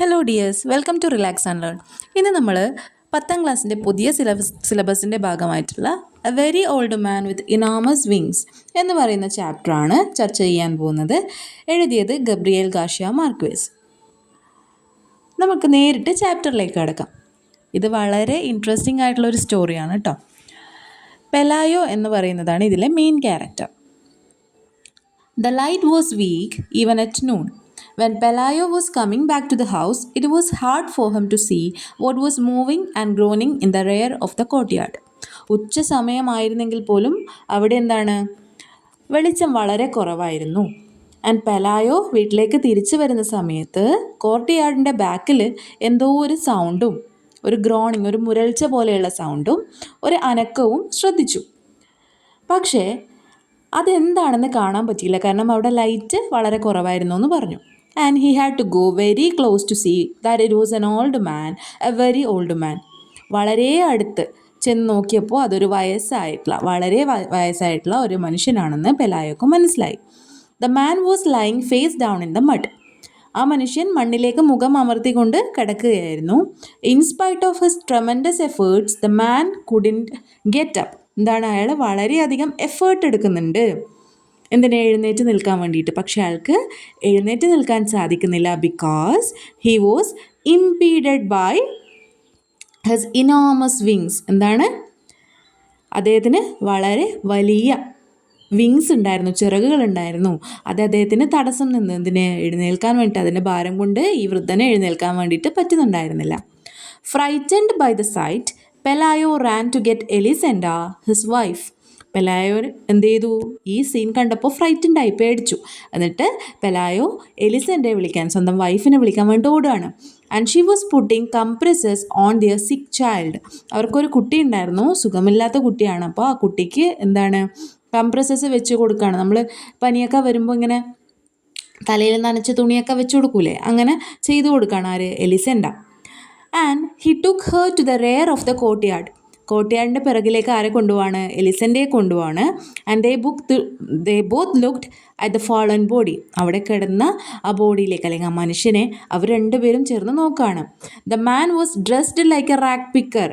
Hello dears, welcome to relax and learn. ഇന്ന് നമ്മൾ 10ാം ക്ലാസ്സിൻ്റെ പുതിയ സിലബസിൻ്റെ ഭാഗമായിട്ടുള്ള a very old man with enormous wings എന്ന് പറയുന്ന ചാപ്റ്ററാണ് ചർച്ച ചെയ്യാൻ പോകുന്നത്. എഴുതിയത് ഗബ്രിയേൽ ഗാർഷ്യ മാർക്വേസ്. നമുക്ക് നേരിട്ട് ചാപ്റ്ററിലേക്ക് കടക്കാം. ഇത് വളരെ ഇൻട്രസ്റ്റിംഗ് ആയിട്ടുള്ള ഒരു സ്റ്റോറിയാണ് കേട്ടോ. പെലായോ എന്ന് പറയുന്നതാണ് ഇതിലെ main character. The light was weak even at noon. When Pelayo was coming back to the house, it was hard for him to see what was moving and groaning in the rear of the courtyard. ഉച്ച സമയമായിരുന്നെങ്കിൽ പോലും അവിടെ എന്താണ്, വെളിച്ചം വളരെ കുറവായിരുന്നു. And പെലായോ വീട്ടിലേക്ക് തിരിച്ചു വരുന്ന സമയത്ത് കോർട്ട്യാർഡിൻ്റെ ബാക്കിൽ എന്തോ ഒരു സൗണ്ടും, ഒരു ഗ്രോണിങ്, ഒരു മുരൾച്ച പോലെയുള്ള സൗണ്ടും ഒരു അനക്കവും ശ്രദ്ധിച്ചു. പക്ഷേ അതെന്താണെന്ന് കാണാൻ പറ്റിയില്ല, കാരണം അവിടെ ലൈറ്റ് വളരെ കുറവായിരുന്നു എന്ന് പറഞ്ഞു. And he had to go very close to see that it was an old man, a very old man. വളരെ അടുത്ത് ചെന്ന് നോക്കിയപ്പോൾ അതൊരു വളരെ വയസ്സായിട്ടുള്ള ഒരു മനുഷ്യനാണെന്ന് പെലായോക്ക് മനസ്സിലായി. The man was lying face down in the mud. ആ മനുഷ്യൻ മണ്ണിലേക്ക് മുഖം അമർത്തിക്കൊണ്ട് കിടക്കുകയായിരുന്നു. In spite of his tremendous efforts the man couldn't get up. എന്താണ്, അയാൾ വളരെയധികം എഫേർട്ട് എടുക്കുന്നുണ്ട് എന്തിനെ, എഴുന്നേറ്റ് നിൽക്കാൻ വേണ്ടിയിട്ട്. പക്ഷെ അയാൾക്ക് എഴുന്നേറ്റ് നിൽക്കാൻ സാധിക്കുന്നില്ല, because he was impeded by his enormous wings. എന്താണ്, അദ്ദേഹത്തിന് വളരെ വലിയ വിങ്സ് ഉണ്ടായിരുന്നു, ചിറകുകളുണ്ടായിരുന്നു. അത് അദ്ദേഹത്തിന് തടസ്സം നിന്ന് എന്തിനെ, എഴുന്നേൽക്കാൻ വേണ്ടിയിട്ട്, അതിൻ്റെ ഭാരം കൊണ്ട് ഈ വൃദ്ധനെ എഴുന്നേൽക്കാൻ വേണ്ടിയിട്ട് പറ്റുന്നുണ്ടായിരുന്നില്ല. Frightened by the sight, Pelayo ran to get Elisenda his wife. Pelayo എന്ത് ചെയ്തു, ഈ സീൻ കണ്ടപ്പോൾ ഫ്രൈറ്റൻഡായി, പേടിച്ചു. എന്നിട്ട് പെലായോ എലിസെൻഡയെ വിളിക്കാൻ, സ്വന്തം വൈഫിനെ വിളിക്കാൻ വേണ്ടി ഓടുകയാണ്. And she was putting compresses on their sick child. അവർക്കൊരു കുട്ടി ഉണ്ടായിരുന്നു, സുഖമില്ലാത്ത കുട്ടിയാണ്. അപ്പോൾ ആ കുട്ടിക്ക് എന്താണ്, കംപ്രസസ് വെച്ച് കൊടുക്കുകയാണ്. നമ്മൾ പനിയൊക്കെ വരുമ്പോൾ ഇങ്ങനെ തലയിൽ നനച്ച തുണിയൊക്കെ വെച്ച് കൊടുക്കൂലേ, അങ്ങനെ ചെയ്തു കൊടുക്കുകയാണ് ആര്, Elisenda. And he took her to the rear of the courtyard. കോർട്ട്യാർഡിൻ്റെ പിറകിലേക്ക് ആരെ കൊണ്ടുപോവാണ്, എലിസെൻഡയെ കൊണ്ടുപോവാണ്. And they both looked at the fallen body. അവിടെ കിടന്ന ആ ബോഡിയിലേക്ക്, അല്ലെങ്കിൽ ആ മനുഷ്യനെ അവർ രണ്ടുപേരും ചേർന്ന് നോക്കുകയാണ്. The man was dressed like A rack picker.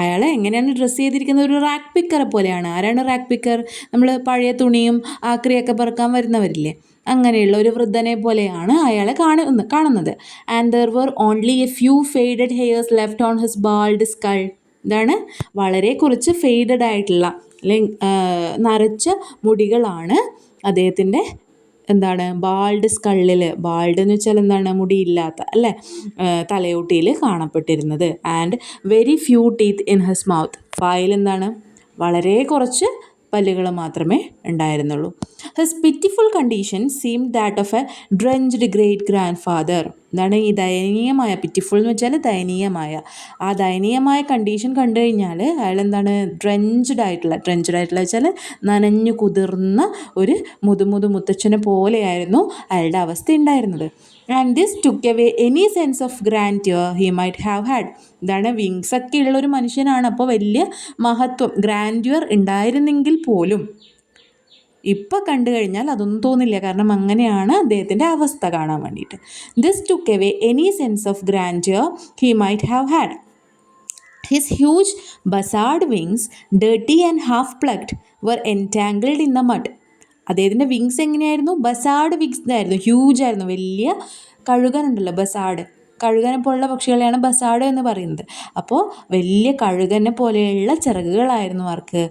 അയാൾ എങ്ങനെയാണ് ഡ്രസ്സ് ചെയ്തിരിക്കുന്നത്, ഒരു റാക്ക് പിക്കറെ പോലെയാണ്. ആരാണ് റാക്ക് പിക്കർ? നമ്മൾ പഴയ തുണിയും ആക്രിയൊക്കെ പെറുക്കാൻ വരുന്നവരില്ലേ, അങ്ങനെയുള്ള ഒരു വൃദ്ധനെ പോലെയാണ് അയാളെ കാണുന്നത്. And there were only a few faded hairs left on his bald skull. ഇതാണ്, വളരെ കുറച്ച് ഫെയ്ഡഡ് ആയിട്ടുള്ള അല്ലെങ്കിൽ നരച്ച മുടികളാണ് അദ്ദേഹത്തിൻ്റെ എന്താണ്, ബാൾഡ് സ്കള്ളിൽ. ബാൾഡ് എന്ന് വെച്ചാൽ എന്താണ്, മുടിയില്ലാത്ത അല്ലേ, തലയോട്ടിയിൽ കാണപ്പെട്ടിരുന്നത്. And very few teeth in his mouth. വായിൽ എന്താണ്, വളരെ കുറച്ച് പല്ലുകൾ മാത്രമേ ഉണ്ടായിരുന്നുള്ളൂ. His pitiful condition seemed that of a drenched great grandfather. എന്താണ് ഈ ദയനീയമായ, പിറ്റിഫുൾ എന്ന് വെച്ചാൽ ദയനീയമായ, ആ ദയനീയമായ കണ്ടീഷൻ കണ്ടു കഴിഞ്ഞാൽ അയാൾ എന്താണ്, ഡ്രഞ്ച്ഡ് ആയിട്ടുള്ള വെച്ചാൽ നനഞ്ഞു കുതിർന്ന ഒരു മുത്തച്ഛനെ പോലെയായിരുന്നു അയാളുടെ അവസ്ഥ ഉണ്ടായിരുന്നത്. And this took away any sense of grandeur he might have had. ഇതാണ്, വിങ്സ് ഒക്കെ ഉള്ളൊരു മനുഷ്യനാണ്, അപ്പോൾ വലിയ മഹത്വം, ഗ്രാൻഡ്യർ ഉണ്ടായിരുന്നെങ്കിൽ പോലും ഇപ്പോൾ കണ്ടു കഴിഞ്ഞാൽ അതൊന്നും തോന്നില്ല, കാരണം അങ്ങനെയാണ് അദ്ദേഹത്തിൻ്റെ അവസ്ഥ കാണാൻ വേണ്ടിയിട്ട്. This took away any sense of grandeur he might have had. His huge buzzard wings, dirty and half plucked, were entangled in the mud. അദ്ദേഹത്തിൻ്റെ വിങ്സ് എങ്ങനെയായിരുന്നു, ബസാർഡ് വിങ്സ് ആയിരുന്നു, ഹ്യൂജ് ആയിരുന്നു. വലിയ കഴുകനുണ്ടല്ലോ, ബസാർഡ്, കഴുകനെ പോലുള്ള പക്ഷികളെയാണ് ബസാർഡ് എന്ന് പറയുന്നത്. അപ്പോൾ വലിയ കഴുകനെ പോലെയുള്ള ചിറകുകളായിരുന്നു അവർക്ക്,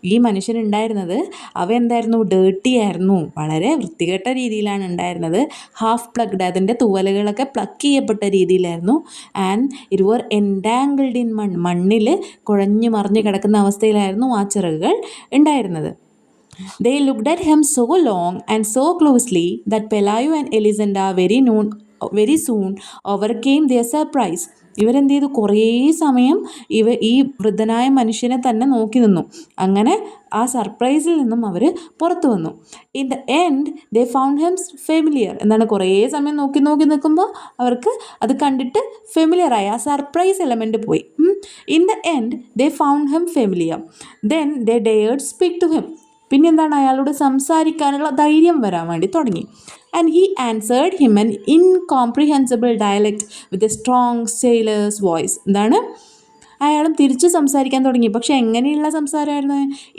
ഈ മനുഷ്യനുണ്ടായിരുന്നത്. അവ എന്തായിരുന്നു, ഡേർട്ടി ആയിരുന്നു, വളരെ വൃത്തികെട്ട രീതിയിലാണ് ഉണ്ടായിരുന്നത്. ഹാഫ് പ്ലഗ്ഡ്, അതിൻ്റെ തൂവലുകളൊക്കെ പ്ലക്ക് ചെയ്യപ്പെട്ട രീതിയിലായിരുന്നു. And it were entangled in മണ്ണിൽ കുഴഞ്ഞു മറിഞ്ഞ് കിടക്കുന്ന അവസ്ഥയിലായിരുന്നു ആ ചിറകുകൾ ഉണ്ടായിരുന്നത്. They looked at him so long and so closely that Pelayo and Elisenda very soon overcame their surprise. ഇവരെന്ത് ചെയ്തു, കുറേ സമയം ഈ വൃദ്ധനായ മനുഷ്യനെ തന്നെ നോക്കി നിന്നു. അങ്ങനെ ആ സർപ്രൈസിൽ നിന്നും അവർ പുറത്തു വന്നു. In the end they found him familiar. എന്താണ്, കുറേ സമയം നോക്കി നിൽക്കുമ്പോൾ അവർക്ക് അത് കണ്ടിട്ട് ഫെമിലിയറായി, ആ സർപ്രൈസ് എലമെൻറ്റ് പോയി. In the end they found him familiar. Then they dared speak to him. പിന്നെ എന്താണ്, അയാളോട് സംസാരിക്കാനുള്ള ധൈര്യം വരാൻ വേണ്ടി തുടങ്ങി. And he answered him an incomprehensible dialect with a strong sailor's voice. എന്താണ്, അയാളും തിരിച്ച് സംസാരിക്കാൻ തുടങ്ങി. പക്ഷെ എങ്ങനെയുള്ള സംസാരമായിരുന്നു?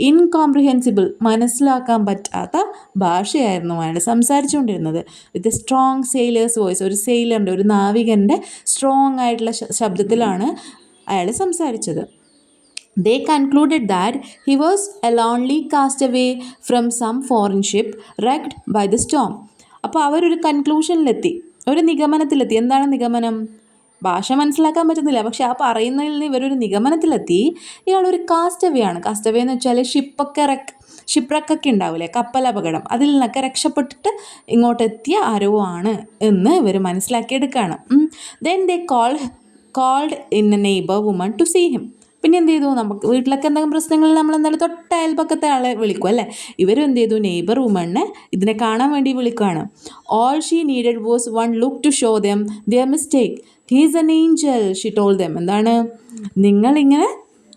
ഇൻകോംപ്രിഹെൻസിബിൾ, മനസ്സിലാക്കാൻ പറ്റാത്ത ഭാഷയായിരുന്നു അയാൾ സംസാരിച്ചുകൊണ്ടിരുന്നത്. With a strong sailor's voice, ഒരു സെയിലറിൻ്റെ, ഒരു നാവികൻ്റെ സ്ട്രോങ് ആയിട്ടുള്ള ശബ്ദത്തിലാണ് അയാൾ സംസാരിച്ചത്. They concluded that he was a lonely castaway from some foreign ship wrecked by the storm. അപ്പോൾ അവരൊരു കൺക്ലൂഷനിലെത്തി, ഒരു നിഗമനത്തിലെത്തി. എന്താണ് നിഗമനം? ഭാഷ മനസ്സിലാക്കാൻ പറ്റുന്നില്ല, പക്ഷെ ആ പറയുന്നതിൽ നിന്ന് ഇവരൊരു നിഗമനത്തിലെത്തി, ഇയാളൊരു കാസ്റ്റവേ ആണ്. കാസ്റ്റവേ എന്ന് വെച്ചാൽ ഷിപ്രക്കൊക്കെ ഉണ്ടാവില്ലേ, കപ്പലപകടം, അതിൽ നിന്നൊക്കെ രക്ഷപ്പെട്ടിട്ട് ഇങ്ങോട്ടെത്തിയ ആരോ ആണ് എന്ന് ഇവർ മനസ്സിലാക്കിയെടുക്കുകയാണ്. Then they called in a neighbour woman to see him. പിന്നെ എന്ത് ചെയ്തു, നമുക്ക് വീട്ടിലൊക്കെ എന്തെങ്കിലും പ്രശ്നങ്ങളിൽ നമ്മൾ എന്തായാലും തൊട്ട അയൽപക്കത്തെ ആളെ വിളിക്കും അല്ലേ. ഇവരും എന്ത് ചെയ്തു, നെയ്ബർ വുമണിനെ ഇതിനെ കാണാൻ വേണ്ടി വിളിക്കുകയാണ്. All she needed was one look to show them their mistake. He's an angel she told them. എന്താണ്, നിങ്ങളിങ്ങനെ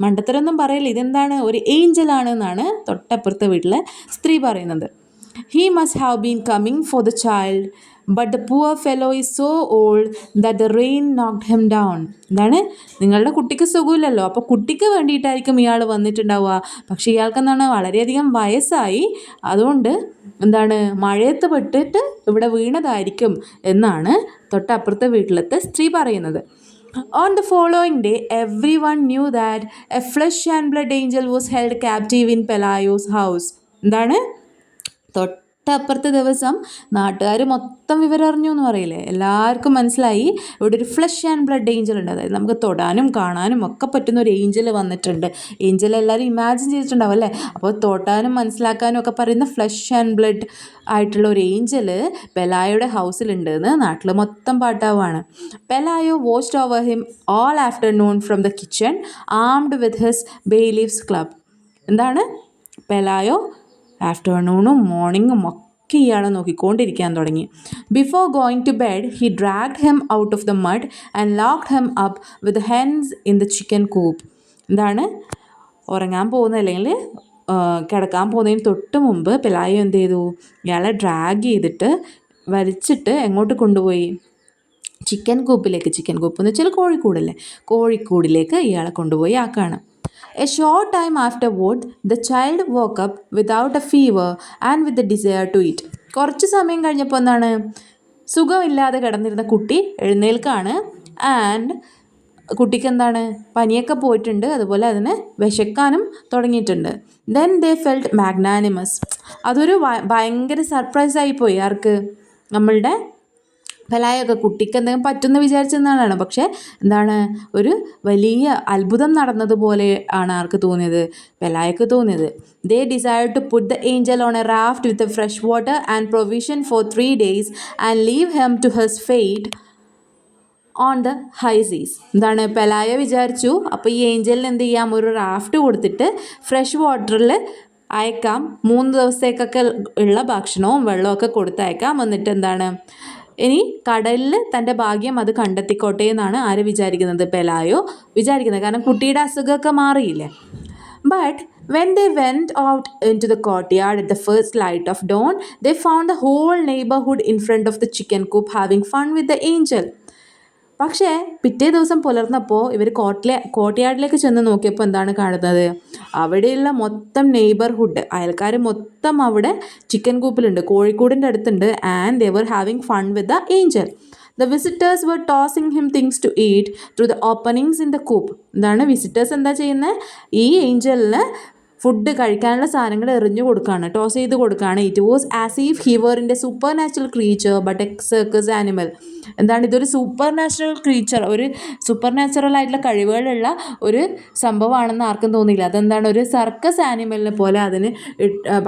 മണ്ടത്തരൊന്നും പറയില്ല, ഇതെന്താണ്, ഒരു ഏഞ്ചലാണ് എന്നാണ് തൊട്ടപ്പുറത്തെ വീട്ടിലെ സ്ത്രീ പറയുന്നത്. He must have been coming for the child but the poor fellow is so old that the rain knocked him down. എന്താണ്, നിങ്ങളുടെ കുട്ടിക്ക് സുഖമില്ലല്ലോ, അപ്പോൾ കുട്ടിക്ക് വേണ്ടിയിട്ടായിരിക്കും ഇയാൾ വന്നിട്ടുണ്ടാവുക. പക്ഷേ ഇയാൾക്ക് എന്താണ്, വളരെയധികം വയസ്സായി, അതുകൊണ്ട് എന്താണ്, മഴയത്ത് പെട്ടിട്ട് ഇവിടെ വീണതായിരിക്കും എന്നാണ് തൊട്ടപ്പുറത്തെ വീട്ടിലത്തെ സ്ത്രീ പറയുന്നത്. On the following day, everyone knew that a flesh and blood angel was held captive in Pelayo's house. എന്താണ്, തൊട്ടപ്പുറത്തെ ദിവസം നാട്ടുകാർ മൊത്തം വിവരം അറിഞ്ഞു എന്ന് പറയില്ലേ, എല്ലാവർക്കും മനസ്സിലായി ഇവിടെ ഒരു ഫ്ലഷ് ആൻഡ് ബ്ലഡ് ഏഞ്ചൽ ഉണ്ട്. അതായത് നമുക്ക് തൊടാനും കാണാനും ഒക്കെ പറ്റുന്ന ഒരു ഏഞ്ചൽ വന്നിട്ടുണ്ട്. ഏഞ്ചൽ എല്ലാവരും ഇമാജിൻ ചെയ്തിട്ടുണ്ടാവും അല്ലേ. അപ്പോൾ തൊടാനും മനസ്സിലാക്കാനും ഒക്കെ പറയുന്ന ഫ്ലഷ് ആൻഡ് ബ്ലഡ് ആയിട്ടുള്ള ഒരു ഏഞ്ചൽ പെലായോയുടെ ഹൗസിലുണ്ട് എന്ന് നാട്ടിൽ മൊത്തം പാട്ടാവാണ്. Pelayo watched over him all afternoon from the kitchen armed with his bailiff's club. എന്താണ്, പെലായോ ആഫ്റ്റർനൂണും മോർണിംഗും ഒക്കെ ഇയാളെ നോക്കിക്കൊണ്ടിരിക്കാൻ തുടങ്ങി. Before going to bed he dragged him out of the mud and locked him up with hens in the chicken coop. എന്താണ്, ഉറങ്ങാൻ പോകുന്ന അല്ലെങ്കിൽ കിടക്കാൻ പോകുന്നതിന് തൊട്ട് മുമ്പ് പെലായോ എന്ത് ചെയ്തു, ഇയാളെ ഡ്രാഗ് ചെയ്തിട്ട് വലിച്ചിട്ട് എങ്ങോട്ട് കൊണ്ടുപോയി, ചിക്കൻ കൂപ്പിലേക്ക്. ചിക്കൻ കൂപ്പ് എന്ന് വെച്ചാൽ കോഴിക്കൂടല്ലേ, കോഴിക്കൂടിലേക്ക് ഇയാളെ കൊണ്ടുപോയി ആക്കാണ്. A short time afterward, the child woke up without a fever and with the desire to eat. കുറച്ച് സമയം കഴിഞ്ഞപ്പോൾ എന്താണ്, സുഖമില്ലാതെ കിടന്നിരുന്ന കുട്ടി എഴുന്നേൽക്കാണ്. ആൻഡ് കുട്ടിക്ക് എന്താണ്, പനിയൊക്കെ പോയിട്ടുണ്ട്, അതുപോലെ അതിന് വിശക്കാനും തുടങ്ങിയിട്ടുണ്ട്. Then they felt magnanimous. അതൊരു ഭയങ്കര സർപ്രൈസായി പോയി. ആർക്ക്? നമ്മളുടെ പെലായൊക്കെ കുട്ടിക്ക് എന്തെങ്കിലും പറ്റുമെന്ന് വിചാരിച്ചെന്നാണ്. പക്ഷേ എന്താണ്, ഒരു വലിയ അത്ഭുതം നടന്നതുപോലെ ആണ് ആർക്ക് തോന്നിയത്, പെലായക്ക് തോന്നിയത്. They decide to put the angel on a raft with fresh water and provision for 3 days and leave him to his fate on the high seas. എന്താണ്, പെലായ വിചാരിച്ചു, അപ്പോൾ ഈ ഏഞ്ചലിന് എന്ത് ചെയ്യാം, ഒരു റാഫ്റ്റ് കൊടുത്തിട്ട് ഫ്രഷ് വാട്ടറിൽ അയക്കാം, 3 ദിവസത്തേക്കൊക്കെ ഉള്ള ഭക്ഷണവും വെള്ളമൊക്കെ കൊടുത്തയക്കാം. എന്നിട്ട് എന്താണ്, ഇനി കടലിൽ തൻ്റെ ഭാഗ്യം അത് കണ്ടെത്തിക്കോട്ടെ എന്നാണ് ആര് വിചാരിക്കുന്നത്, പെലായോ വിചാരിക്കുന്നത്. കാരണം കുട്ടിയുടെ അസുഖമൊക്കെ മാറിയില്ലേ. But when they went out into the courtyard at the first light of dawn, they found the whole neighborhood in front of the chicken coop having fun with the angel. പക്ഷേ പിറ്റേ ദിവസം പുലർന്നപ്പോൾ ഇവർ കോർട്ട്യാർഡിലേക്ക് ചെന്ന് നോക്കിയപ്പോൾ എന്താണ് കാണുന്നത്, അവിടെയുള്ള മൊത്തം നെയ്ബർഹുഡ്, അയൽക്കാർ മൊത്തം അവിടെ ചിക്കൻ കൂപ്പിലുണ്ട്, കോഴിക്കൂടിൻ്റെ അടുത്തുണ്ട്. And they were having fun with the angel. The visitors were tossing him things to eat through the openings in the coop. എന്താണ്, വിസിറ്റേഴ്സ് എന്താ ചെയ്യുന്നത്, ഈ ഏഞ്ചലിന് ഫുഡ് കഴിക്കാനുള്ള സാധനങ്ങൾ എറിഞ്ഞു കൊടുക്കുകയാണ്, ടോസ് ചെയ്ത് കൊടുക്കുകയാണ്. It was as if he were in a supernatural creature but a circus animal. എന്താണ്, ഇതൊരു സൂപ്പർ നാച്ചുറൽ ക്രീച്ചർ, ഒരു സൂപ്പർ നാച്ചുറൽ ആയിട്ടുള്ള കഴിവുകളുള്ള ഒരു സംഭവമാണെന്ന് ആർക്കും തോന്നിയില്ല. അതെന്താണ്, ഒരു സർക്കസ് ആനിമലിനെ പോലെ അതിന്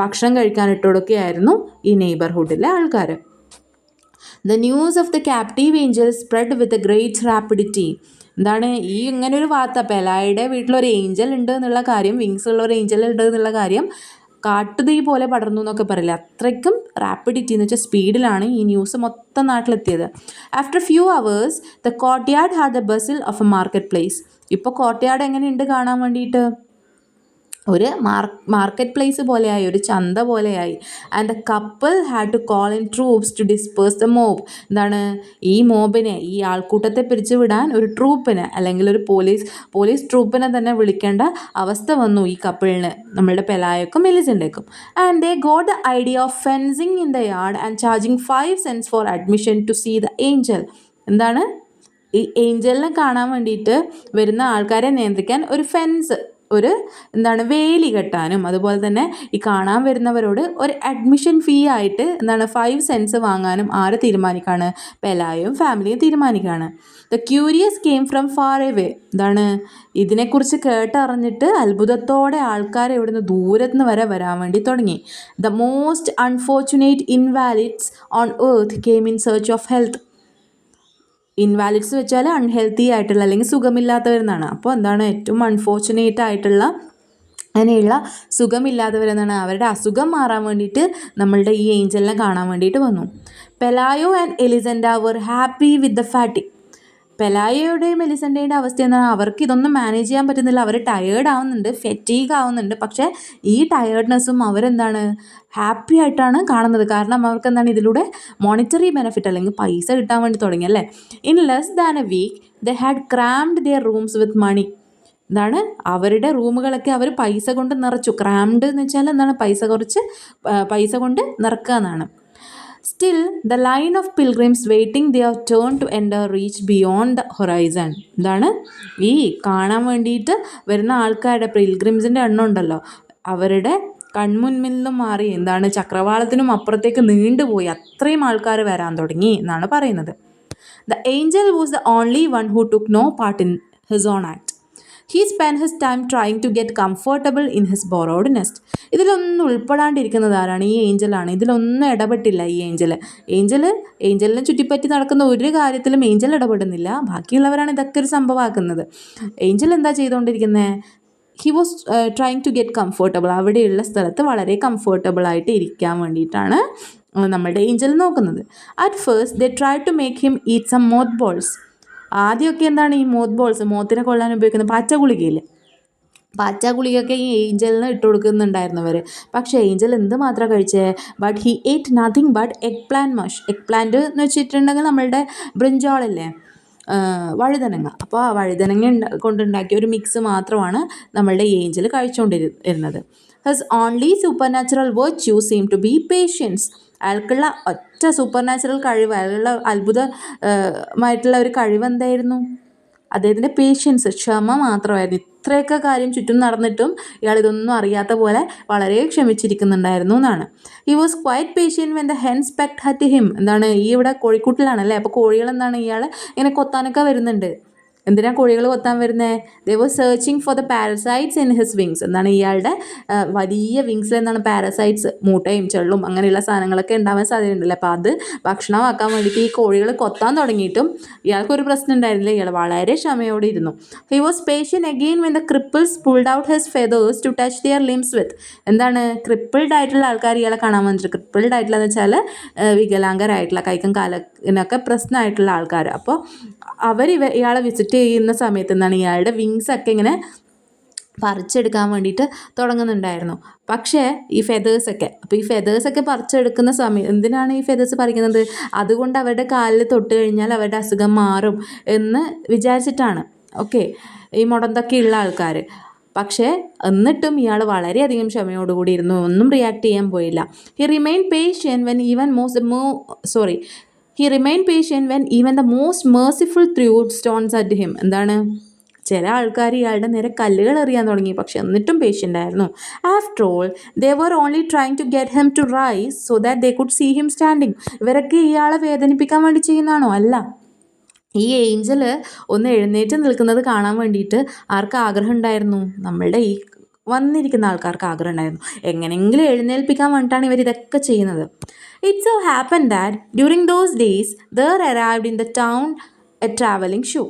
ഭക്ഷണം കഴിക്കാൻ ഇട്ടുകൊടുക്കുകയായിരുന്നു ഈ നെയ്ബർഹുഡിലെ ആൾക്കാർ. The news of the captive angel spread with a great rapidity. എന്താണ്, ഈ ഇങ്ങനെ ഒരു വാർത്ത, പെലായുടെ വീട്ടിലൊരു ഏഞ്ചൽ ഉണ്ട് എന്നുള്ള കാര്യം, വിങ്സ് ഉള്ള ഒരു ഏഞ്ചൽ ഉണ്ട് എന്നുള്ള കാര്യം കാട്ടുതീ പോലെ പടർന്നു എന്നൊക്കെ പറയില്ല, അത്രയ്ക്കും റാപ്പിഡിറ്റി എന്ന് വെച്ചാൽ സ്പീഡിലാണ് ഈ ന്യൂസ് മൊത്തം നാട്ടിലെത്തിയത്. After few hours the courtyard had the bustle of a market place. ഇപ്പോൾ കോർട്ട്യാർഡ് എങ്ങനെയുണ്ട് കാണാൻ വേണ്ടിയിട്ട്, ഒരു മാർക്കറ്റ് പ്ലേസ് പോലെയായി, ഒരു ചന്ത പോലെയായി. And the couple had to call in troops to disperse the mob. എന്താണ് ഈ മോബിനെ, ഈ ആൾക്കൂട്ടത്തെ പിരിച്ചുവിടാൻ ഒരു ട്രൂപ്പിനെ അല്ലെങ്കിൽ ഒരു പോലീസ് ട്രൂപ്പിനെ തന്നെ വിളിക്കേണ്ട അവസ്ഥ വന്നു ഈ കപ്പിളിന്, നമ്മളുടെ പെലായക്കും മെലിസൻ്റെക്കും. And they got the idea of fencing in the yard and charging 5 cents for admission to see the angel. എന്താണ് ഈ ഏഞ്ചലിനെ കാണാൻ വേണ്ടിയിട്ട് വരുന്ന ആൾക്കാരെ നിയന്ത്രിക്കാൻ ഒരു ഫെൻസ്, ഒരു വേലി കെട്ടാനും അതുപോലെ തന്നെ ഈ കാണാൻ വരുന്നവരോട് ഒരു അഡ്മിഷൻ ഫീ ആയിട്ട് 5 cents വാങ്ങാനും ആര് തീരുമാനിക്കുകയാണ്? പെലായും ഫാമിലിയും തീരുമാനിക്കുകയാണ്. The curious came from far away. ഇതിനെക്കുറിച്ച് കേട്ടറിഞ്ഞിട്ട് അത്ഭുതത്തോടെ ആൾക്കാർ ഇവിടുന്ന് ദൂരത്തുനിന്ന് വരെ വരാൻ വേണ്ടി തുടങ്ങി. The most unfortunate Invalides on earth came in search of health. Invalides വെച്ചാൽ അൺഹെൽത്തി ആയിട്ടുള്ള അല്ലെങ്കിൽ സുഖമില്ലാത്തവരെന്നാണ്. അപ്പോൾ ഏറ്റവും അൺഫോർച്ചുനേറ്റ് ആയിട്ടുള്ള അങ്ങനെയുള്ള സുഖമില്ലാത്തവരെന്നാണ്. അവരുടെ അസുഖം മാറാൻ വേണ്ടിയിട്ട് നമ്മളുടെ ഈ ഏഞ്ചലിനെ കാണാൻ വേണ്ടിയിട്ട് വന്നു. Pelayo and Elisenda were happy with the fatigue. പെലായയുടെയും എലിസൻ്റെയുടെ അവസ്ഥ എന്താണ്? അവർക്ക് ഇതൊന്നും മാനേജ് ചെയ്യാൻ പറ്റുന്നില്ല. അവർ ടയേർഡ് ആവുന്നുണ്ട്, ഫെറ്റീഗ് ആവുന്നുണ്ട്. പക്ഷേ ഈ ടയേർഡ്നെസ്സും അവരെന്താണ് ഹാപ്പി ആയിട്ടാണ് കാണുന്നത്. കാരണം അവർക്ക് ഇതിലൂടെ മോണിറ്ററി ബെനിഫിറ്റ് അല്ലെങ്കിൽ പൈസ കിട്ടാൻ വേണ്ടി തുടങ്ങി അല്ലേ. In less than a week they had crammed their rooms with money. അവരുടെ റൂമുകളൊക്കെ അവർ പൈസ കൊണ്ട് നിറച്ചു. ക്രാംഡ് എന്ന് വെച്ചാൽ പൈസ കൊണ്ട് നിറക്കുക എന്നാണ്. Still, the line of pilgrims waiting their turn to enter reached beyond the horizon. ഈ കാണാൻ വേണ്ടിയിട്ട് വരുന്ന ആൾക്കാരുടെ പിൽഗ്രിംസിൻ്റെ എണ്ണം ഉണ്ടല്ലോ, അവരുടെ കൺമുൻപിൽ നിന്നും മാറി ചക്രവാളത്തിനും അപ്പുറത്തേക്ക് നീണ്ടുപോയി. അത്രയും ആൾക്കാർ വരാൻ തുടങ്ങി എന്നാണ് പറയുന്നത്. The angel was the only one who took no part in his own act. He spent his time trying to get comfortable in his borrowed nest. ഇതിലൊന്നും ഉൾപ്പെടാണ്ടിരിക്കുന്നത് ആരാണ്? ഈ ഏഞ്ചലാണ്. ഇതിലൊന്നും ഇടപെട്ടില്ല ഈ ഏഞ്ചലിനെ ചുറ്റിപ്പറ്റി നടക്കുന്ന ഒരു കാര്യത്തിലും ഏഞ്ചൽ ഇടപെടുന്നില്ല. ബാക്കിയുള്ളവരാണ് ഇതൊക്കെ ഒരു സംഭവമാക്കുന്നത്. ഏഞ്ചൽ എന്താ ചെയ്തുകൊണ്ടിരിക്കുന്നത്? He was trying to get comfortable. അവിടെയുള്ള സ്ഥലത്ത് വളരെ കംഫർട്ടബിൾ ആയിട്ട് ഇരിക്കാൻ വേണ്ടിയിട്ടാണ് നമ്മളുടെ ഏഞ്ചൽ നോക്കുന്നത്. At first they try to make him eat some moth balls. ആദ്യമൊക്കെ ഈ മോത്ത് ബോൾസ്, മോത്തിനെ കൊള്ളാൻ ഉപയോഗിക്കുന്ന പച്ചഗുളികയില്ലേ, പച്ചഗുളികയൊക്കെ ഈ ഏഞ്ചലിന് ഇട്ട് കൊടുക്കുന്നുണ്ടായിരുന്നു അവർ. പക്ഷേ ഏഞ്ചൽ എന്ത് മാത്രം കഴിച്ചേ? But he ate nothing but eggplant mush. Eggplant എന്ന് വെച്ചിട്ടുണ്ടെങ്കിൽ നമ്മളുടെ ബ്രിഞ്ചോളില്ലേ, വഴുതനങ്ങ. അപ്പോൾ ആ വഴുതനങ്ങ കൊണ്ടുണ്ടാക്കിയ ഒരു മിക്സ് മാത്രമാണ് നമ്മളുടെ ഏഞ്ചൽ കഴിച്ചുകൊണ്ടിരുന്നത്. His only supernatural virtue seem to be patience. അയാൾക്കുള്ള ഒറ്റ സൂപ്പർ നാച്ചുറൽ കഴിവ്, അയാളുള്ള അത്ഭുതമായിട്ടുള്ള ഒരു കഴിവ് എന്തായിരുന്നു? അദ്ദേഹത്തിൻ്റെ പേഷ്യൻസ്, ക്ഷമ മാത്രമായിരുന്നു. ഇത്രയൊക്കെ കാര്യം ചുറ്റും നടന്നിട്ടും ഇയാൾ ഇതൊന്നും അറിയാത്ത പോലെ വളരെ ക്ഷമിച്ചിരിക്കുന്നുണ്ടായിരുന്നു എന്നാണ്. He was quite patient when the hens pecked at him. ഈ ഇവിടെ കോഴിക്കൂട്ടിലാണല്ലേ, അപ്പോൾ കോഴികൾ ഇയാൾ ഇങ്ങനെ കൊത്താനൊക്കെ വരുന്നുണ്ട്. എന്തിനാ കോഴികൾ കൊത്താൻ വരുന്നത്? They was searching for the parasites in his wings. ഇയാളുടെ വലിയ വിങ്സിൽ പാരസൈറ്റ്സ്, മൂട്ടയും ചെള്ളും അങ്ങനെയുള്ള സാധനങ്ങളൊക്കെ ഉണ്ടാവാൻ സാധ്യതയുണ്ടല്ലോ. അപ്പോൾ അത് ഭക്ഷണമാക്കാൻ വേണ്ടിയിട്ട് ഈ കോഴികൾ കൊത്താൻ തുടങ്ങിയിട്ടും ഇയാൾക്കൊരു പ്രശ്നം ഉണ്ടായിരുന്നില്ല. ഇയാൾ വളരെ ക്ഷമയോടെ ഇരുന്നു. He was patient again when the cripples pulled out his feathers to touch their limbs with. Crippled ആയിട്ടുള്ള ആൾക്കാർ ഇയാളെ കാണാൻ വന്നിട്ട്, ക്രിപ്പിൾഡ് ആയിട്ടുള്ളതെന്ന് വെച്ചാൽ വികലാംഗരായിട്ടുള്ള, കൈക്കും കാലിനൊക്കെ പ്രശ്നമായിട്ടുള്ള ആൾക്കാർ. അപ്പോൾ അവർ ഇയാളെ വിസിറ്റ് ചെയ്യുന്ന സമയത്ത് ഇയാളുടെ വിങ്സൊക്കെ ഇങ്ങനെ പറിച്ചെടുക്കാൻ വേണ്ടിയിട്ട് തുടങ്ങുന്നുണ്ടായിരുന്നു. പക്ഷേ ഈ ഫെതേഴ്സൊക്കെ പറിച്ചെടുക്കുന്ന സമയം, എന്തിനാണ് ഈ ഫെതേഴ്സ് പറിക്കുന്നത്? അതുകൊണ്ട് അവരുടെ കാലിൽ തൊട്ട് കഴിഞ്ഞാൽ അവരുടെ അസുഖം മാറും എന്ന് വിചാരിച്ചിട്ടാണ്. ഓക്കെ, ഈ മുടന്തൊക്കെ ഉള്ള ആൾക്കാർ. പക്ഷേ എന്നിട്ടും ഇയാൾ വളരെയധികം ക്ഷമയോടുകൂടി ഇരുന്നു, ഒന്നും റിയാക്ട് ചെയ്യാൻ പോയില്ല. He remain patient when even the most merciful through stones at him. ചില ആൾക്കാർ ഇയാളുടെ നേരെ കല്ലുകൾ എറിയാൻ തുടങ്ങി. പക്ഷെ എന്നിട്ടും പേഷ്യൻ്റ് ആയിരുന്നു. After all they were only trying to get him to rise so that they could see him standing. ഇവരൊക്കെ ഇയാളെ വേദനിപ്പിക്കാൻ വേണ്ടി ചെയ്യുന്നതാണോ? അല്ല. ഈ ഏഞ്ചൽ ഒന്ന് എഴുന്നേറ്റ് നിൽക്കുന്നത് കാണാൻ വേണ്ടിയിട്ട് ആർക്ക് ആഗ്രഹം ഉണ്ടായിരുന്നു? നമ്മളുടെ ഈ വന്നിരിക്കുന്ന ആൾക്കാർക്ക് ആഗ്രഹം ഉണ്ടായിരുന്നു. എങ്ങനെയെങ്കിലും എഴുന്നേൽപ്പിക്കാൻ വേണ്ടിയിട്ടാണ് ഇവർ ഇതൊക്കെ ചെയ്യുന്നത്. It so happened that during those days there arrived in the town a travelling show.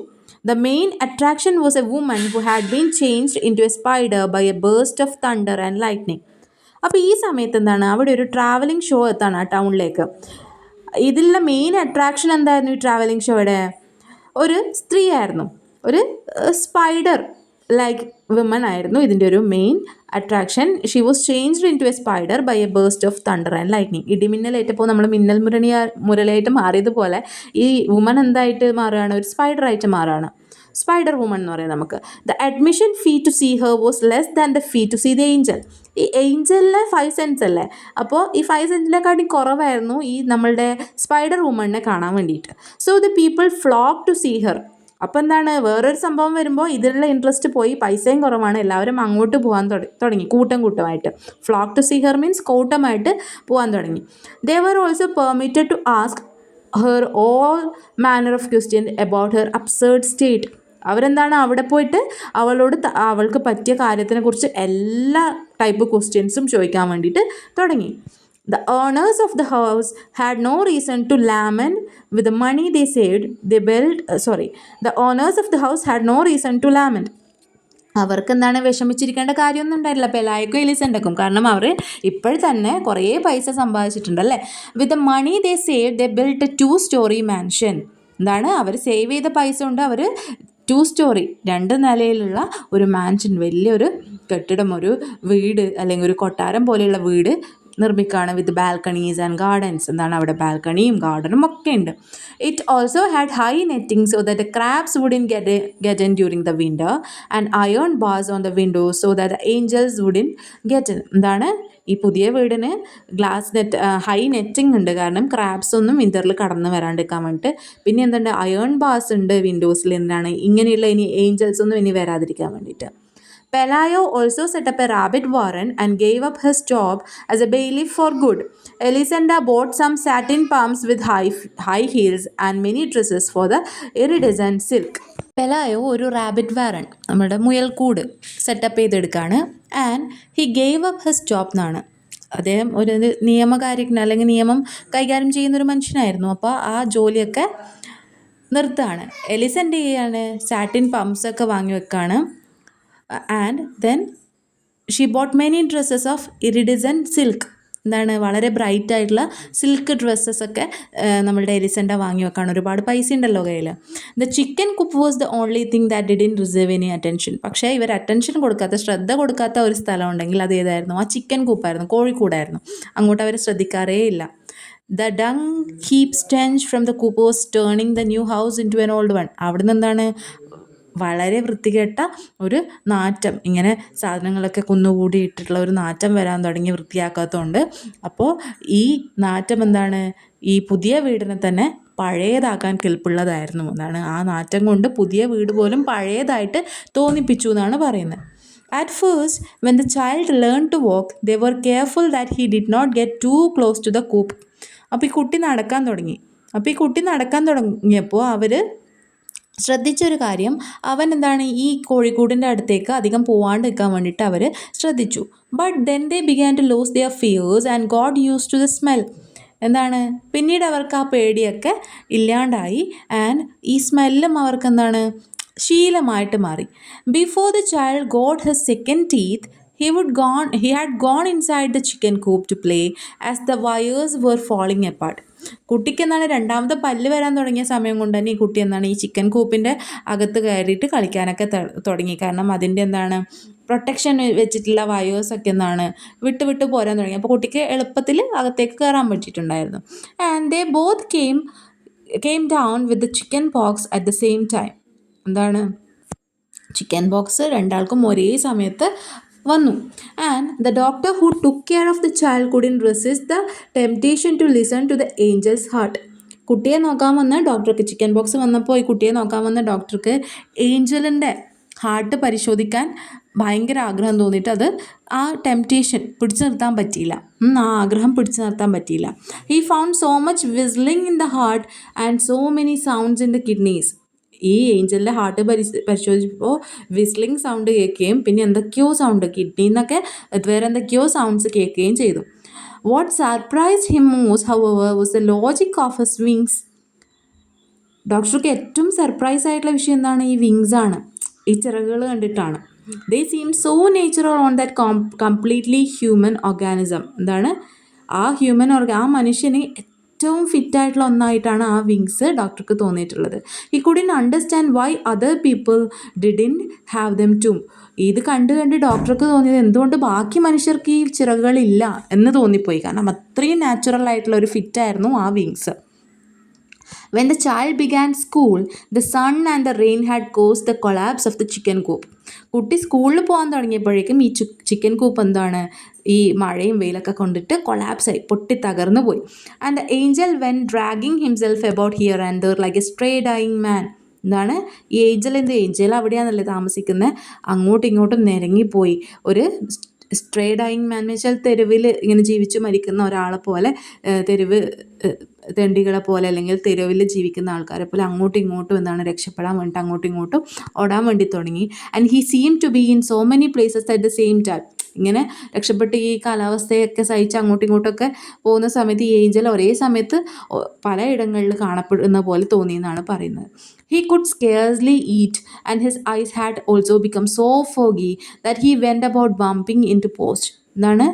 The main attraction was a woman who had been changed into a spider by a burst of thunder and lightning. അപ്പോൾ ഈ സമയത്ത് അവിടെ ഒരു travelling show എത്താണ് ആ ടൗണിലേക്ക്. ഇതിലുള്ള main attraction എന്തായിരുന്നു? ഈ ട്രാവലിംഗ് ഷോയുടെ ഒരു സ്ത്രീയായിരുന്നു, ഒരു സ്പൈഡർ ലൈക്ക് വിമൻ ആയിരുന്നു ഇതിൻ്റെ ഒരു main attraction. She was changed into a spider by a beast of thunder and lightning. ഇടിമിന്നലേറ്റപ്പോൾ നമ്മൾ മിന്നൽ മുരളിയായിട്ട് മാറിയതുപോലെ ഈ വുമൻ എന്തായിട്ട് മാറുകയാണ്, ഒരു സ്പൈഡറായിട്ട് മാറുകയാണ്. സ്പൈഡർ വുമൺ എന്ന് പറയാം നമുക്ക്. The admission fee to see her was less than the fee to see the angel. ഈ ഏഞ്ചലിന് 5 cents അല്ലേ, അപ്പോൾ ഈ 5 centനെക്കാട്ടി കുറവായിരുന്നു ഈ നമ്മളുടെ സ്പൈഡർ വുമണിനെ കാണാൻ വേണ്ടിയിട്ട്. So the people flock to see her. അപ്പോൾ എന്താണ്, വേറൊരു സംഭവം വരുമ്പോൾ ഇതിലുള്ള ഇൻട്രസ്റ്റ് പോയി, പൈസയും കുറവാണ്, എല്ലാവരും അങ്ങോട്ട് പോകാൻ തുടങ്ങി കൂട്ടമായിട്ട്. Flock to see her means കൂട്ടമായിട്ട് പോകാൻ തുടങ്ങി. They were also permitted to ask her all manner of question about her absurd state. അവരെന്താണ് അവിടെ പോയിട്ട് അവളോട് അവൾക്ക് പറ്റിയ കാര്യത്തിനെക്കുറിച്ച് എല്ലാ ടൈപ്പ് ക്വസ്റ്റ്യൻസും ചോദിക്കാൻ വേണ്ടിയിട്ട് തുടങ്ങി. The owners of the house had no reason to lament with the money they saved. The owners of the house had no reason to lament. അവർക്ക് എന്താണ് വിഷമിച്ചിരിക്കേണ്ട കാര്യമൊന്നും ഉണ്ടായില്ല, പെലായക്കും എലിസണ്ടക്കും. കാരണം അവർ ഇപ്പോൾ തന്നെ കുറേ പൈസ സമ്പാദിച്ചിട്ടുണ്ടല്ലേ. With the money they save they built a 2-story mansion. എന്താണ്, അവർ സേവ് ചെയ്ത പൈസ കൊണ്ട് അവർ 2 story 2 നിലയിലുള്ള ഒരു മാൻഷൻ, വലിയൊരു കെട്ടിടം, ഒരു വീട് അല്ലെങ്കിൽ ഒരു കൊട്ടാരം പോലെയുള്ള വീട് നിർമ്മിക്കുകയാണ്. വിത്ത് ബാൽക്കണീസ് ആൻഡ് ഗാർഡൻസ്. എന്താണ്, അവിടെ ബാൽക്കണിയും ഗാർഡനും ഒക്കെ ഉണ്ട്. It also had high netting so that the crabs wouldn't get in during the winter and iron bars on the Windows so that the Angeles wouldn't get in. എന്താണ്, ഈ പുതിയ വീടിന് high netting ഉണ്ട്, കാരണം ക്രാബ്സ് ഒന്നും വിൻ്ററിൽ കടന്ന് വരാണ്ടിരിക്കാൻ വേണ്ടിയിട്ട്. പിന്നെ എന്തുണ്ട്, അയേൺ ബാർസ് ഉണ്ട് വിൻഡോസിൽ. എന്താണ്, ഇങ്ങനെയുള്ള ഇനി ഏഞ്ചൽസ് ഒന്നും ഇനി വരാതിരിക്കാൻ വേണ്ടിയിട്ട്. Pelayo also set up a rabbit warren and gave up his job as a bailiff for good. Elisenda bought some satin pumps with high heels and many dresses for the iridescent silk. പെലായോ ഒരു rabbit Warren, നമ്മുടെ മുയൽക്കൂട് setup ചെയ്തെടുക്കുകയാണ്. And he gave up his job എന്നാണ്. അദ്ദേഹം ഒരു നിയമകാര്യജ്ഞ അല്ലെങ്കിൽ നിയമം കൈകാര്യം ചെയ്യുന്നൊരു മനുഷ്യനായിരുന്നു. അപ്പോൾ ആ ജോലിയൊക്കെ നിർത്തുകയാണ്. എലിസെൻ്റ് ചെയ്യാണ്, സാറ്റിൻ പംപ്സൊക്കെ വാങ്ങി വെക്കുകയാണ്. And then she bought many dresses of iridescent silk. എന്താണ്, വളരെ ബ്രൈറ്റ് ആയിട്ടുള്ള സിൽക്ക് ഡ്രസ്സസൊക്കെ നമ്മളുടെ എലിസെൻ്റ വാങ്ങി വെക്കാണ്. ഒരുപാട് പൈസ ഉണ്ടല്ലോ കയ്യിൽ. The chicken coop was the only thing that didn't reserve any attention. പക്ഷേ ഇവർ അറ്റൻഷൻ കൊടുക്കാത്ത, ശ്രദ്ധ കൊടുക്കാത്ത ഒരു സ്ഥലം ഉണ്ടെങ്കിൽ അത് ഏതായിരുന്നു, ആ ചിക്കൻ കൂപ്പായിരുന്നു, കോഴിക്കൂടായിരുന്നു. അങ്ങോട്ട് അവർ ശ്രദ്ധിക്കാറേ ഇല്ല. The dung heap stench from the coop was turning the new house into an old one. അവിടുന്ന് എന്താണ്, വളരെ വൃത്തികെട്ട ഒരു നാറ്റം, ഇങ്ങനെ സാധനങ്ങളൊക്കെ കുന്നുകൂടിയിട്ടിട്ടുള്ള ഒരു നാറ്റം വരാൻ തുടങ്ങി വൃത്തിയാക്കാത്തതുകൊണ്ട്. അപ്പോൾ ഈ നാറ്റം എന്താണ്, ഈ പുതിയ വീടിനെ തന്നെ പഴയതാക്കാൻ കെൽപ്പുള്ളതായിരുന്നു. എന്നാണ്, ആ നാറ്റം കൊണ്ട് പുതിയ വീട് പോലും പഴയതായിട്ട് തോന്നിപ്പിച്ചു എന്നാണ് പറയുന്നത്. At first, when the child learned to walk, they were careful that he did not get too close to the coop. അപ്പോൾ ഈ കുട്ടി നടക്കാൻ തുടങ്ങിയപ്പോൾ അവർ ശ്രദ്ധിച്ചൊരു കാര്യം, അവൻ എന്താണ്, ഈ കോഴിക്കൂടിൻ്റെ അടുത്തേക്ക് അധികം പോവാണ്ട് നിൽക്കാൻ വേണ്ടിയിട്ട് അവർ ശ്രദ്ധിച്ചു. But then they began to lose their fears and got used to the smell. എന്താണ്, പിന്നീട് അവർക്ക് ആ പേടിയൊക്കെ ഇല്ലാണ്ടായി. ആൻഡ് ഈ സ്മെല്ലും അവർക്ക് എന്താണ്, ശീലമായിട്ട് മാറി. Before the child got his second teeth, he had gone inside the chicken coop to play as the wires were falling apart. കുട്ടിക്ക് എന്താണ്, രണ്ടാമത്തെ പല്ല് വരാൻ തുടങ്ങിയ സമയം കൊണ്ട് തന്നെ ഈ കുട്ടി എന്താണ്, ഈ ചിക്കൻ കൂപ്പിൻ്റെ അകത്ത് കയറിയിട്ട് കളിക്കാനൊക്കെ തുടങ്ങി. കാരണം അതിൻ്റെ എന്താണ്, പ്രൊട്ടക്ഷൻ വെച്ചിട്ടുള്ള വയേഴ്സൊക്കെ എന്താണ് വിട്ട് പോരാൻ തുടങ്ങി. അപ്പോൾ കുട്ടിക്ക് എളുപ്പത്തിൽ അകത്തേക്ക് കയറാൻ പറ്റിയിട്ടുണ്ടായിരുന്നു. And they both came down with the chicken pox at the same time. എന്താണ്, ചിക്കൻ പോക്സ് രണ്ടാൾക്കും ഒരേ സമയത്ത് വന്നു. And the doctor who took care of the child couldn't resist the temptation to listen to the angel's heart. കുട്ടിയെ നോക്കാൻ വന്ന ഡോക്ടർക്ക്, chicken box വന്നപ്പോൾ ഈ കുട്ടിയെ നോക്കാൻ വന്ന ഡോക്ടർക്ക് ഏഞ്ചലിൻ്റെ ഹാർട്ട് പരിശോധിക്കാൻ ഭയങ്കര ആഗ്രഹം തോന്നിയിട്ട് അത് ആ ടെംപ്റ്റേഷൻ പിടിച്ചു നിർത്താൻ പറ്റിയില്ല, ആ ആഗ്രഹം പിടിച്ചു നിർത്താൻ പറ്റിയില്ല. He found so much whistling in the heart and so many sounds in the kidneys. ഈ ഏഞ്ചലിൻ്റെ ഹാർട്ട് പരിശോധിച്ചപ്പോൾ വിസ്ലിംഗ് സൗണ്ട് കേൾക്കുകയും പിന്നെ എന്തൊക്കെയോ സൗണ്ട് കിഡ്നിയിൽ നിന്നൊക്കെ വേറെ എന്തൊക്കെയോ സൗണ്ട്സ് കേൾക്കുകയും ചെയ്തു. What surprise him most however was the logic of his wings. ഡോക്ടർക്ക് ഏറ്റവും സർപ്രൈസ് ആയിട്ടുള്ള വിഷയം എന്താണ്, ഈ വിങ്സ് ആണ്, ഈ ചിറകുകൾ കണ്ടിട്ടാണ്. ദേ seam so natural on that completely human organism. എന്താണ്, ആ മനുഷ്യന് ഏറ്റവും ഫിറ്റായിട്ടുള്ള ഒന്നായിട്ടാണ് ആ വിങ്സ് ഡോക്ടർക്ക് തോന്നിയിട്ടുള്ളത്. He couldn't understand why other people didn't have them too. ഇത് കണ്ട് ഡോക്ടർക്ക് തോന്നിയത് എന്തുകൊണ്ട് ബാക്കി മനുഷ്യർക്ക് ഈ ചിറകുകളില്ല എന്ന് തോന്നിപ്പോയി. കാരണം അത്രയും നാച്ചുറൽ ആയിട്ടുള്ള ഒരു ഫിറ്റായിരുന്നു ആ wings. When the child began school, the sun and the rain had caused the collapse of the chicken coop. കുട്ടി സ്കൂളിൽ പോകാൻ തുടങ്ങിയപ്പോഴേക്കും ഈ ചിക്കൻ കൂപ്പ് എന്താണ്, ഈ മഴയും വെയിലൊക്കെ കൊണ്ടിട്ട് കൊളാപ്സായി, പൊട്ടി തകർന്നു പോയി. And the angel went dragging himself about here and there like a stray dying man. എന്താണ് ഈ ഏഞ്ചൽ അവിടെയാണല്ലേ താമസിക്കുന്നത്, അങ്ങോട്ടും ഇങ്ങോട്ടും നിരങ്ങിപ്പോയി. ഒരു സ്ട്രേ ഡൈയിങ് മാൻ എന്ന് വെച്ചാൽ തെരുവിൽ ഇങ്ങനെ ജീവിച്ചു മരിക്കുന്ന ഒരാളെ പോലെ, തെരുവ് തെണ്ടികളെ പോലെ അല്ലെങ്കിൽ തെരുവിൽ ജീവിക്കുന്ന ആൾക്കാരെ പോലെ അങ്ങോട്ടും ഇങ്ങോട്ടും എന്താണ് രക്ഷപ്പെടാൻ വേണ്ടിയിട്ട് അങ്ങോട്ടും ഇങ്ങോട്ടും ഓടാൻ വേണ്ടി തുടങ്ങി. And he seem to be in so many places at the same time. ഇങ്ങനെ രക്ഷപ്പെട്ട് ഈ കാലാവസ്ഥയൊക്കെ സഹിച്ച് അങ്ങോട്ടും ഇങ്ങോട്ടൊക്കെ പോകുന്ന സമയത്ത് ഈ ഏഞ്ചൽ ഒരേ സമയത്ത് പലയിടങ്ങളിൽ കാണപ്പെടുന്ന പോലെ തോന്നിയെന്നാണ് പറയുന്നത്. He could scarcely eat and his eyes had also become so foggy that he went about bumping into posts. എന്താണ്,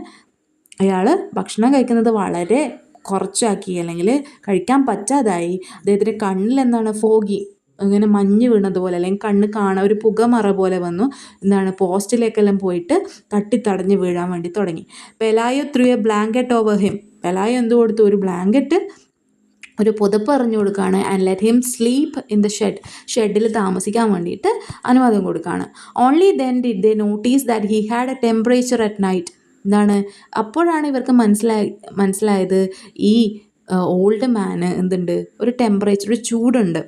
അയാൾ ഭക്ഷണം കഴിക്കുന്നത് വളരെ കുറച്ചാക്കി അല്ലെങ്കിൽ കഴിക്കാൻ പറ്റാതായി. അദ്ദേഹത്തിൻ്റെ കണ്ണിൽ എന്താണ് ഫോഗി, അങ്ങനെ മഞ്ഞ് വീണതുപോലെ അല്ലെങ്കിൽ കണ്ണ് കാണാൻ ഒരു പുകമറ പോലെ വന്നു. എന്താണ്, പോസ്റ്റിലേക്കെല്ലാം പോയിട്ട് തട്ടിത്തടഞ്ഞ് വീഴാൻ വേണ്ടി തുടങ്ങി. Pelayo threw a blanket over him. Pelayo എന്ത് കൊടുത്തു, ഒരു ബ്ലാങ്കറ്റ്, ഒരു പുതപ്പ് എറിഞ്ഞു കൊടുക്കുകയാണ്. And let him sleep in the ഷെഡിൽ താമസിക്കാൻ വേണ്ടിയിട്ട് അനുവാദം കൊടുക്കുകയാണ്. Only then did they notice that he had a temperature at night. എന്താണ്, അപ്പോഴാണ് ഇവർക്ക് മനസ്സിലായത് ഈ ഓൾഡ് മാന് എന്തുണ്ട്, ഒരു ടെമ്പറേച്ചർ, ഒരു ചൂടുണ്ട്.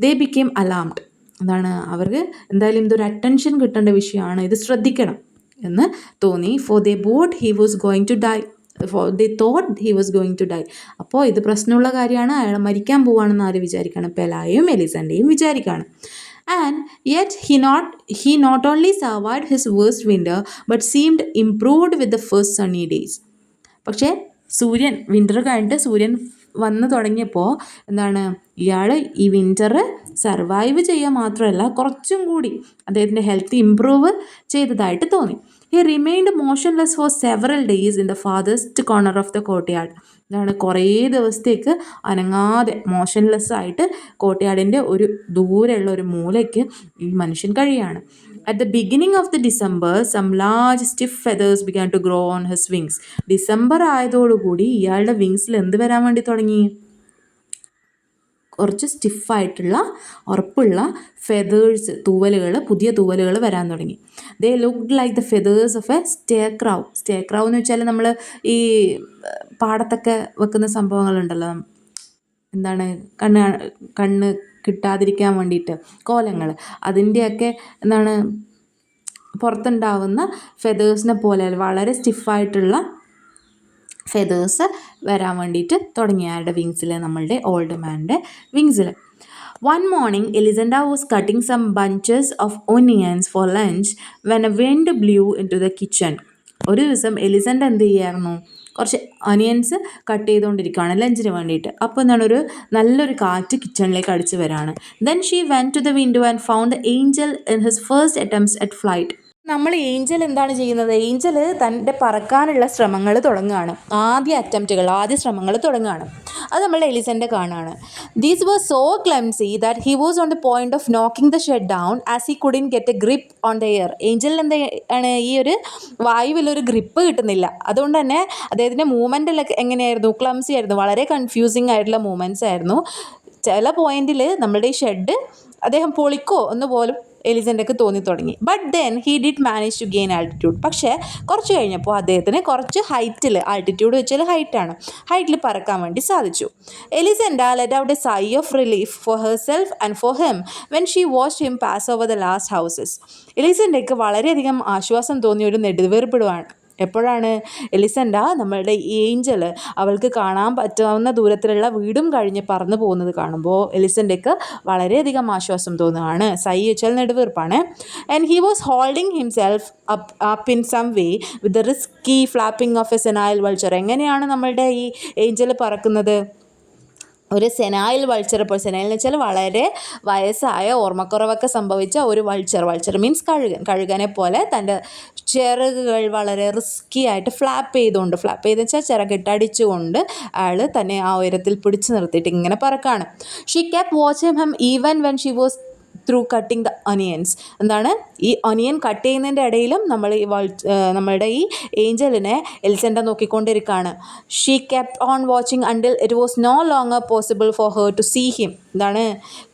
They became alarmed. എന്താണ്, അവർക്ക് എന്തായാലും ഇതൊരു അറ്റൻഷൻ കിട്ടേണ്ട വിഷയമാണ്, ഇത് ശ്രദ്ധിക്കണം എന്ന് തോന്നി. For they thought he was going to die. They thought he was going to die. അപ്പോൾ ഇത് പ്രശ്നമുള്ള കാര്യമാണ്, അയാൾ മരിക്കാൻ പോവുകയാണെന്ന് ആര് വിചാരിക്കണം, പെലായും എലിസൻ്റെയും വിചാരിക്കുകയാണ്. And yet he not only survived his worst winter but seemed improved with the first sunny days. പക്ഷേ വിൻ്റർ കഴിഞ്ഞിട്ട് സൂര്യൻ വന്നു തുടങ്ങിയപ്പോൾ എന്താണ്, ഇയാൾ ഈ വിൻ്റർ സർവൈവ് ചെയ്യുക മാത്രമല്ല കുറച്ചും കൂടി അദ്ദേഹത്തിൻ്റെ ഹെൽത്ത് ഇമ്പ്രൂവ് ചെയ്തതായിട്ട് തോന്നി. He remained motionless four several days in the ഫാദസ്റ്റ് corner of the courtyard. എന്താണ്, കുറേ ദിവസത്തേക്ക് അനങ്ങാതെ മോഷൻലെസ് ആയിട്ട് കോർട്ട്യാർഡിൻ്റെ ഒരു ദൂരെയുള്ള ഒരു മൂലയ്ക്ക് ഈ മനുഷ്യൻ കഴിയാണ്. At the beginning of the December some large stiff feathers began to grow on his wings. December ആയതോടുകൂടി ഇയാളുടെ വിങ്സിൽ എന്ത് വരാൻ വേണ്ടി തുടങ്ങി, കുറച്ച് സ്റ്റിഫായിട്ടുള്ള ഉറപ്പുള്ള ഫെതേഴ്സ്, പുതിയ തൂവലുകൾ വരാൻ തുടങ്ങി. They looked like the feathers of a scarecrow. Scarecrow എന്ന് വെച്ചാൽ നമ്മൾ ഈ പാടത്തൊക്കെ വെക്കുന്ന സംഭവങ്ങളുണ്ടല്ലോ, എന്താണ്, കണ്ണ് കിട്ടാതിരിക്കാൻ വേണ്ടിയിട്ട് കോലങ്ങൾ, അതിൻ്റെയൊക്കെ എന്താണ് പുറത്തുണ്ടാവുന്ന ഫെതേഴ്സിനെ പോലെ വളരെ സ്റ്റിഫായിട്ടുള്ള ഫെതേഴ്സ് വരാൻ വേണ്ടിയിട്ട് തുടങ്ങി ആരുടെ വിങ്സിൽ, നമ്മളുടെ old മാൻ്റെ വിങ്സിൽ. One morning, Elisenda was cutting some bunches of onions for lunch when a wind blew into the kitchen. ഒരു ദിവസം എലിസണ്ട എന്ത് ചെയ്യായിരുന്നു, കുറച്ച് ഒനിയൻസ് കട്ട് ചെയ്തുകൊണ്ടിരിക്കുകയാണ് ലഞ്ചിന് വേണ്ടിയിട്ട്. അപ്പോൾ എന്താണ്, നല്ലൊരു കാറ്റ് കിച്ചണിലേക്ക് അടിച്ച് വരാണ്. Then she went to the window and found the angel in his first attempts at flight. നമ്മൾ ഏഞ്ചൽ എന്താണ് ചെയ്യുന്നത്, ഏഞ്ചൽ തൻ്റെ പറക്കാനുള്ള ശ്രമങ്ങൾ തുടങ്ങുകയാണ്, ആദ്യ ശ്രമങ്ങൾ തുടങ്ങുകയാണ്. അത് നമ്മൾ എലിസൻ്റെ കാണുകയാണ്. These were so clumsy that he was on the point of knocking the shed down as he couldn't get a grip on the air. ഏഞ്ചലിന് എന്താണ്, ഈ ഒരു വായുവിലൊരു ഗ്രിപ്പ് കിട്ടുന്നില്ല. അതുകൊണ്ട് തന്നെ അദ്ദേഹത്തിൻ്റെ മൂവ്മെൻറ്റിലൊക്കെ എങ്ങനെയായിരുന്നു, ക്ലംസി ആയിരുന്നു, വളരെ കൺഫ്യൂസിങ് ആയിട്ടുള്ള മൂവ്മെൻറ്റ്സ് ആയിരുന്നു. ചില പോയിന്റിൽ നമ്മളുടെ ഈ ഷെഡ് അദ്ദേഹം പൊളിക്കോ എന്ന് പോലും എലിസൻ്റെക്ക് തോന്നി തുടങ്ങി. But then he did manage to gain altitude. പക്ഷേ കുറച്ച് കഴിഞ്ഞപ്പോൾ അദ്ദേഹത്തിന് കുറച്ച് ഹൈറ്റിൽ, ആൾട്ടിറ്റ്യൂഡ് വെച്ചാൽ ഹൈറ്റാണ്, ഹൈറ്റിൽ പറക്കാൻ വേണ്ടി സാധിച്ചു. Elisenda let out a sigh of relief for herself and for him when she watched him pass over the last houses. എലിസൻ്റെക്ക് വളരെയധികം ആശ്വാസം തോന്നിയ ഒരു നെടുവേർപ്പെടുവാണ്. എപ്പോഴാണ് എലിസൻഡ നമ്മളുടെ ഏഞ്ചൽ അവൾക്ക് കാണാൻ പറ്റാവുന്ന ദൂരത്തിലുള്ള വീടും കഴിഞ്ഞ് പറന്നു പോകുന്നത് കാണുമ്പോൾ എലിസൻ്റെക്ക് വളരെയധികം ആശ്വാസം തോന്നുകയാണ്. സൈ വെച്ചാൽ നെടുവീർപ്പാണ്. And he was holding himself up in some way with the risky flapping of a senile vulture. എങ്ങനെയാണ് നമ്മളുടെ ഈ ഏഞ്ചൽ പറക്കുന്നത്, ഒരു സെനായിൽ വൾച്ചർ. ഇപ്പോൾ സെനായിൽ എന്ന് വെച്ചാൽ വളരെ വയസ്സായ ഓർമ്മക്കുറവൊക്കെ സംഭവിച്ച ഒരു വൾച്ചർ മീൻസ് കഴുകനെ പോലെ തൻ്റെ ചിറകുകൾ വളരെ റിസ്കി ആയിട്ട് ഫ്ലാപ്പ് ചെയ്തെന്ന് വെച്ചാൽ ചിറകിട്ടടിച്ചുകൊണ്ട് അയാൾ തന്നെ ആ ഉയരത്തിൽ പിടിച്ചു നിർത്തിയിട്ട് ഇങ്ങനെ പറക്കാണ്. She kept watching him even when she was through cutting the onions. എന്താണ്, ഈ ഒനിയൻ കട്ട് ചെയ്യുന്നതിൻ്റെ ഇടയിലും നമ്മളുടെ ഈ ഏഞ്ചലിനെ എലിസെൻഡ നോക്കിക്കൊണ്ടിരിക്കുകയാണ്. She kept on watching until it was no longer possible for her to see him. എന്താണ്,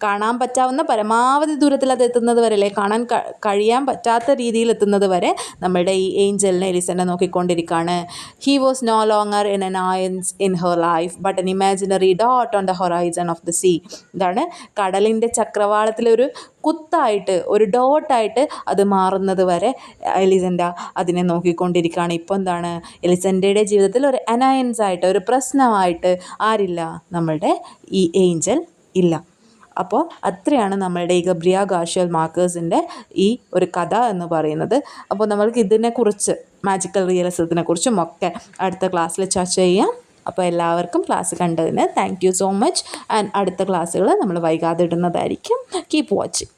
കാണാൻ പറ്റാവുന്ന പരമാവധി ദൂരത്തിൽ അത് എത്തുന്നത് വരെ, അല്ലെ കാണാൻ കഴിയാൻ പറ്റാത്ത രീതിയിൽ എത്തുന്നത് വരെ നമ്മളുടെ ഈ ഏഞ്ചലിനെ എലിസെൻഡ നോക്കിക്കൊണ്ടിരിക്കുകയാണ്. He was no longer an annoyance in her life but an imaginary dot on the horizon of the sea. എന്താണ്, കടലിൻ്റെ ചക്രവാളത്തിലൊരു കുത്തായിട്ട്, ഒരു ഡോട്ടായിട്ട് അത് മാറുന്നത് വരെ എലിസെൻഡ അതിനെ നോക്കിക്കൊണ്ടിരിക്കുകയാണ്. ഇപ്പോൾ എന്താണ്, എലിസെൻഡയുടെ ജീവിതത്തിൽ ഒരു അനയൻസ് ആയിട്ട്, ഒരു പ്രശ്നമായിട്ട് ആരില്ല, നമ്മളുടെ ഈ ഏഞ്ചൽ ഇല്ല. അപ്പോൾ അത്രയാണ് നമ്മളുടെ ഈ ഗബ്രിയ ഗാർഷ്യൽ മാർക്കേഴ്സിൻ്റെ ഈ ഒരു കഥ എന്ന് പറയുന്നത്. അപ്പോൾ നമ്മൾക്ക് ഇതിനെക്കുറിച്ച്, മാജിക്കൽ റിയലിസത്തിനെ കുറിച്ചും ഒക്കെ അടുത്ത ക്ലാസ്സിൽ ചർച്ച ചെയ്യാം. അപ്പോൾ എല്ലാവർക്കും ക്ലാസ് കണ്ടതിന് thank you so much. And അടുത്ത ക്ലാസ്സുകൾ നമ്മൾ വൈകാതെ ഇടുന്നതായിരിക്കും. Keep watching.